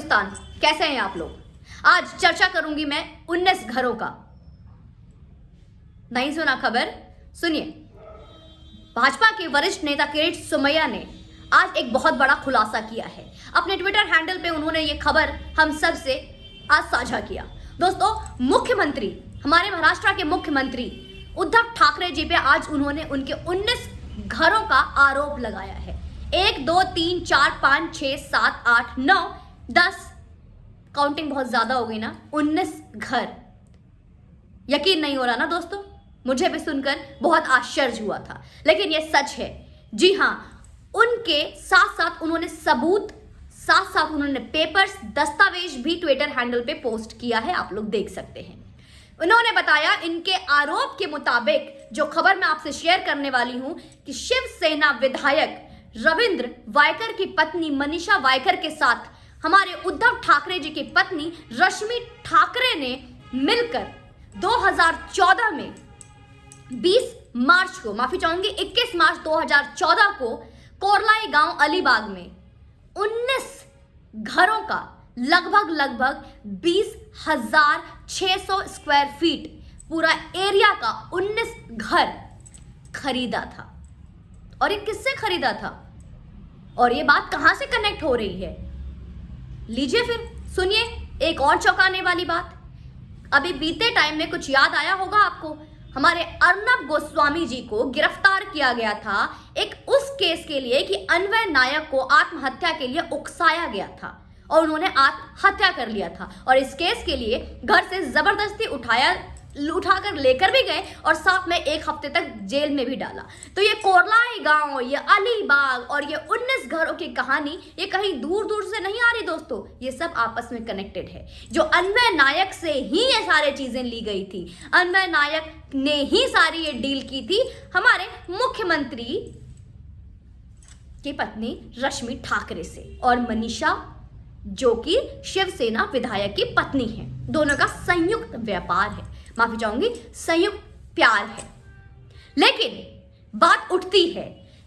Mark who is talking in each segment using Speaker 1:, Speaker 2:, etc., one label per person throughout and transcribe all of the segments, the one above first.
Speaker 1: हिंदुस्तान, कैसे हैं आप लोग। आज चर्चा करूंगी मैं 19 घरों का। नहीं सुना खबर? सुनिए। भाजपा के वरिष्ठ नेता किरीट सोमैया ने आज एक बहुत बड़ा खुलासा किया है। अपने ट्विटर हैंडल पे उन्होंने ये खबर हम सब से आज साझा किया। दोस्तों, मुख्यमंत्री, हमारे महाराष्ट्र के मुख्यमंत्री उद्धव ठाकरे जी पे आज उन्होंने उनके 19 घरों का आरोप लगाया है। 1 2 3 4 5 6 7 8 9 10, काउंटिंग बहुत ज्यादा हो गई ना, 19 घर। यकीन नहीं हो रहा ना दोस्तों, मुझे भी सुनकर बहुत आश्चर्य हुआ था, लेकिन यह सच है। जी हां, उनके साथ साथ उन्होंने सबूत, साथ साथ उन्होंने पेपर्स, दस्तावेज भी ट्विटर हैंडल पे पोस्ट किया है, आप लोग देख सकते हैं। उन्होंने बताया, इनके आरोप के मुताबिक जो खबर मैं आपसे शेयर करने वाली हूं कि शिवसेना विधायक रविंद्र वायकर की पत्नी मनीषा वायकर के साथ हमारे उद्धव ठाकरे जी की पत्नी रश्मि ठाकरे ने मिलकर 2014 में 20 मार्च को, माफी चाहूंगी 21 मार्च 2014 को कोरलाई गांव अलीबाग में 19 घरों का लगभग 20,600 स्क्वायर फीट पूरा एरिया का 19 घर खरीदा था। और ये किससे खरीदा था और ये बात कहां से कनेक्ट हो रही है, लीजिए फिर सुनिए। एक और चौंकाने वाली बात, अभी बीते टाइम में कुछ याद आया होगा आपको, हमारे अर्नब गोस्वामी जी को गिरफ्तार किया गया था एक उस केस के लिए कि अन्वय नायक को आत्महत्या के लिए उकसाया गया था और उन्होंने आत्महत्या कर लिया था। और इस केस के लिए घर से जबरदस्ती उठाकर लेकर भी गए और साथ में 1 हफ्ते तक जेल में भी डाला। तो ये कोरलाई गांव, ये अलीबाग और ये 19 घरों की कहानी ये कहीं दूर दूर से नहीं आ रही दोस्तों, ये सब आपस में कनेक्टेड है। जो अन्वय नायक से ही ये सारी चीजें ली गई थी, अन्वय नायक ने ही सारी ये डील की थी हमारे मुख्यमंत्री की पत्नी रश्मि ठाकरे से, और मनीषा जो कि शिवसेना विधायक की पत्नी है। दोनों का संयुक्त व्यापार है, माफी चाहूंगी संयुक्त प्यार है। लेकिन बात उठती है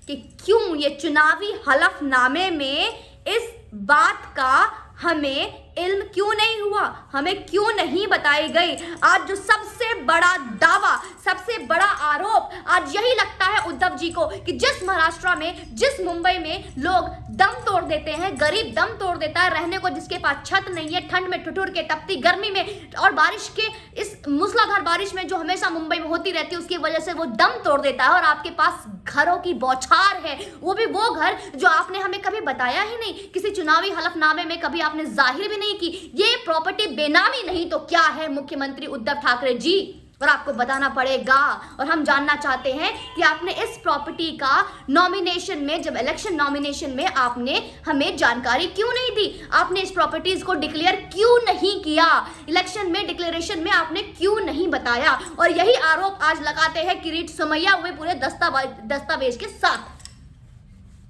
Speaker 1: कि क्यों ये चुनावी हलफनामे में इस बात का हमें इल्म क्यों नहीं हुआ, हमें क्यों नहीं बताई गई। आज जो सबसे बड़ा दावा, सबसे बड़ा आरोप आज यही लगता है उद्धव जी को कि जिस महाराष्ट्र में, जिस मुंबई में लोग दम तोड़ देते हैं, गरीब दम तोड़ देता है, रहने को जिसके पास छत नहीं है, ठंड में ठिठुर के, तपती गर्मी में और बारिश के इस मूसलाधार बारिश में जो हमेशा मुंबई में होती रहती है, उसकी वजह से वो दम तोड़ देता है और आपके पास घरों की बौछार है, वो भी वो घर जो आपने हमें कभी बताया ही नहीं, किसी चुनावी हलफनामे में कभी आपने जाहिर भी नहीं की। ये प्रॉपर्टी बेनामी नहीं तो क्या है मुख्यमंत्री उद्धव ठाकरे जी, और आपको बताना पड़ेगा। और हम जानना चाहते हैं कि आपने इस प्रॉपर्टी का नॉमिनेशन में, जब इलेक्शन नॉमिनेशन में आपने हमें जानकारी क्यों नहीं दी, आपने इस प्रॉपर्टीज को डिक्लेयर क्यों नहीं किया, इलेक्शन में डिक्लेरेशन में आपने क्यों नहीं बताया। और यही आरोप आज लगाते हैं किरीट सोमैया हुए पूरे दस्तावेज के साथ।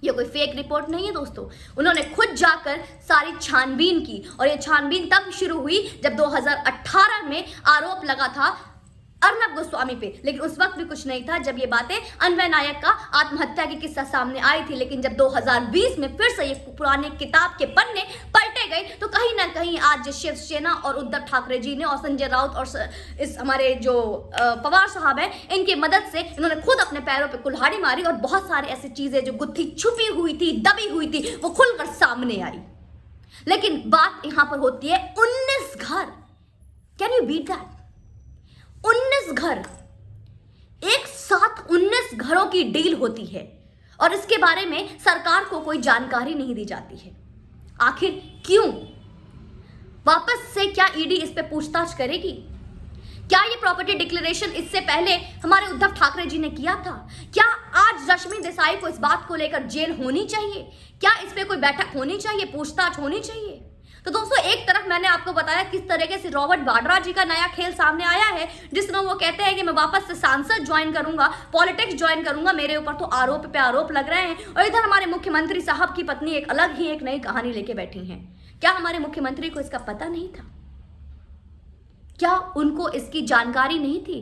Speaker 1: ये कोई फेक रिपोर्ट नहीं है दोस्तों, उन्होंने खुद जाकर सारी छानबीन की और ये छानबीन तब शुरू हुई जब 2018 में आरोप लगा था अर्नब गोस्वामी पे, लेकिन उस वक्त भी कुछ नहीं था जब ये बातें अन्वय नायक का आत्महत्या की किस्सा सामने आई थी। लेकिन जब 2020 में फिर से ये पुराने किताब के पन्ने पलटे गए तो कहीं ना कहीं आज शिवसेना और उद्धव ठाकरे जी ने और संजय राउत और इस हमारे जो पवार साहब हैं, इनकी मदद से इन्होंने खुद अपने पैरों पे कुल्हाड़ी मारी और बहुत सारी ऐसी चीजें जो गुत्थी छुपी हुई थी, दबी हुई थी, वो खुलकर सामने आई। लेकिन बात यहां पर होती है 19 घर, कैन यू बीट दैट? 19 घर, एक साथ 19 घरों की डील होती है और इसके बारे में सरकार को कोई जानकारी नहीं दी जाती है। आखिर क्यों? वापस से क्या ईडी इस पे पूछताछ करेगी? क्या ये प्रॉपर्टी डिक्लेरेशन इससे पहले हमारे उद्धव ठाकरे जी ने किया था? क्या आज रश्मि देसाई को इस बात को लेकर जेल होनी चाहिए? क्या इस पे कोई बैठक होनी चाहिए, पूछताछ होनी चाहिए? तो दोस्तों, एक तरफ मैंने आपको बताया किस तरीके से रॉबर्ट वाड्रा जी का नया खेल सामने आया है, जिसमें वो कहते हैं कि मैं वापस से सांसद ज्वाइन करूंगा, पॉलिटिक्स ज्वाइन करूंगा, मेरे ऊपर तो आरोप पे आरोप लग रहे हैं। और इधर हमारे मुख्यमंत्री साहब की पत्नी एक अलग ही एक नई कहानी लेके बैठी हैं। क्या हमारे मुख्यमंत्री को इसका पता नहीं था? क्या उनको इसकी जानकारी नहीं थी?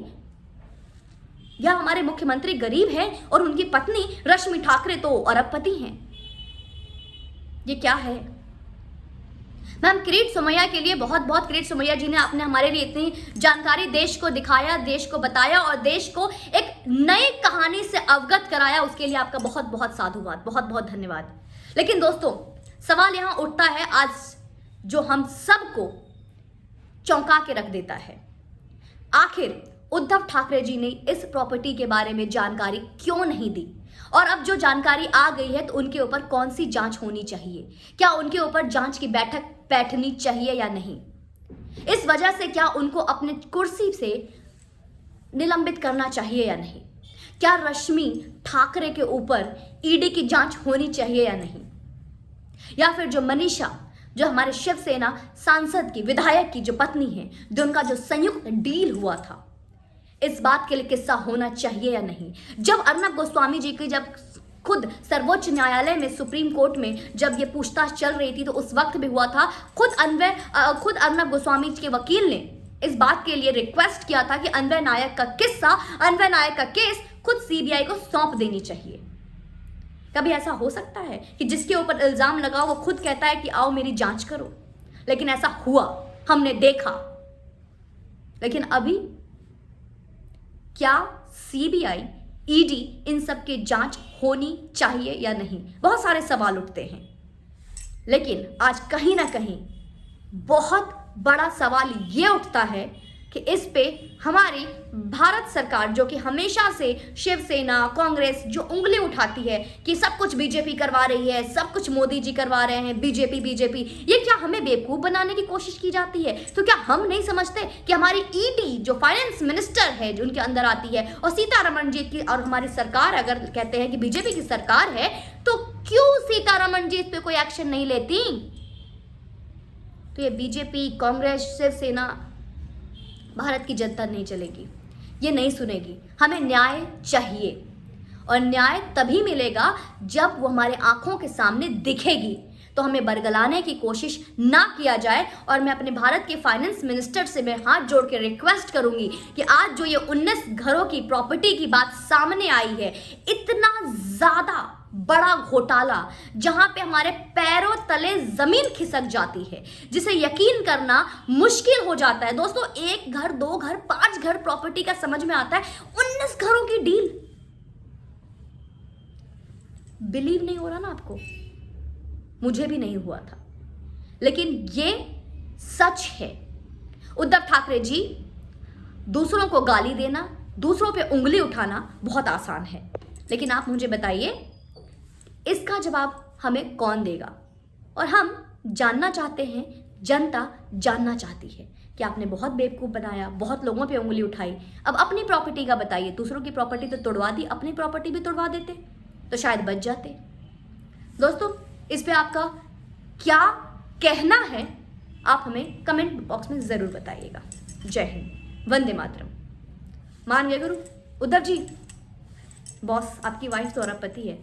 Speaker 1: या हमारे मुख्यमंत्री गरीब हैं और उनकी पत्नी रश्मि ठाकरे तो अरबपति हैं? ये क्या है? मैम किरीट सोमैया के लिए बहुत बहुत किरीट सोमैया जी ने आपने हमारे लिए इतनी जानकारी देश को दिखाया, देश को बताया और देश को एक नई कहानी से अवगत कराया, उसके लिए आपका बहुत बहुत साधुवाद, बहुत बहुत धन्यवाद। लेकिन दोस्तों सवाल यहाँ उठता है आज जो हम सबको चौंका के रख देता है, आखिर उद्धव ठाकरे जी ने इस प्रॉपर्टी के बारे में जानकारी क्यों नहीं दी, और अब जो जानकारी आ गई है तो उनके ऊपर कौन सी जांच होनी चाहिए, क्या उनके ऊपर जांच की बैठक बैठनी चाहिए या नहीं, इस वजह से क्या उनको अपने कुर्सी से निलंबित करना चाहिए या नहीं, क्या रश्मि ठाकरे के ऊपर ईडी की जांच होनी चाहिए या नहीं, या फिर जो मनीषा जो हमारे शिवसेना सांसद की विधायक की जो पत्नी है, जो उनका जो संयुक्त डील हुआ था, इस बात के लिए किस्सा होना चाहिए या नहीं। जब अर्नब गोस्वामी जी की जब खुद सर्वोच्च न्यायालय में, सुप्रीम कोर्ट में जब ये पूछताछ चल रही थी तो उस वक्त भी हुआ था, खुद अर्नब गोस्वामी के वकील ने इस बात के लिए रिक्वेस्ट किया था कि अन्वय नायक का किस्सा, अन्वय नायक का केस खुद सीबीआई को सौंप देनी चाहिए। कभी ऐसा हो सकता है कि जिसके ऊपर इल्जाम लगा वो खुद कहता है कि आओ मेरी जांच करो, लेकिन ऐसा हुआ, हमने देखा। लेकिन अभी क्या सीबीआई, ईडी इन सब की जांच होनी चाहिए या नहीं, बहुत सारे सवाल उठते हैं। लेकिन आज कहीं ना कहीं बहुत बड़ा सवाल ये उठता है कि इस पे हमारी भारत सरकार, जो कि हमेशा से शिवसेना, कांग्रेस जो उंगली उठाती है कि सब कुछ बीजेपी करवा रही है, सब कुछ मोदी जी करवा रहे हैं, बीजेपी, ये क्या हमें बेवकूफ़ बनाने की कोशिश की जाती है? तो क्या हम नहीं समझते कि हमारी ईडी जो फाइनेंस मिनिस्टर है जो उनके अंदर आती है, और सीतारमण जी की और हमारी सरकार अगर कहते हैं कि बीजेपी की सरकार है, तो क्यों सीतारमण जी इस पर कोई एक्शन नहीं लेती? तो ये बीजेपी, कांग्रेस, शिवसेना, भारत की जनता नहीं चलेगी, ये नहीं सुनेगी। हमें न्याय चाहिए, और न्याय तभी मिलेगा जब वो हमारे आंखों के सामने दिखेगी। तो हमें बरगलाने की कोशिश ना किया जाए। और मैं अपने भारत के फाइनेंस मिनिस्टर से मैं हाथ जोड़ के रिक्वेस्ट करूंगी कि आज जो ये 19 घरों की प्रॉपर्टी की बात सामने आई है, इतना ज़्यादा बड़ा घोटाला जहां पे हमारे पैरों तले जमीन खिसक जाती है, जिसे यकीन करना मुश्किल हो जाता है। दोस्तों 1 घर, 2 घर, 5 घर प्रॉपर्टी का समझ में आता है, 19 घरों की डील। बिलीव नहीं हो रहा ना आपको? मुझे भी नहीं हुआ था, लेकिन ये सच है। उद्धव ठाकरे जी, दूसरों को गाली देना, दूसरों पे उंगली उठाना बहुत आसान है, लेकिन आप मुझे बताइए इसका जवाब हमें कौन देगा? और हम जानना चाहते हैं, जनता जानना चाहती है कि आपने बहुत बेवकूफ़ बनाया, बहुत लोगों पे उंगली उठाई, अब अपनी प्रॉपर्टी का बताइए। दूसरों की प्रॉपर्टी तो तोड़वा दी, अपनी प्रॉपर्टी भी तोड़वा देते तो शायद बच जाते। दोस्तों इस पे आपका क्या कहना है, आप हमें कमेंट बॉक्स में ज़रूर बताइएगा। जय हिंद, वंदे मातरम। मान गए गुरु? उद्धव जी, बॉस आपकी वाइफ तो अरबपति है।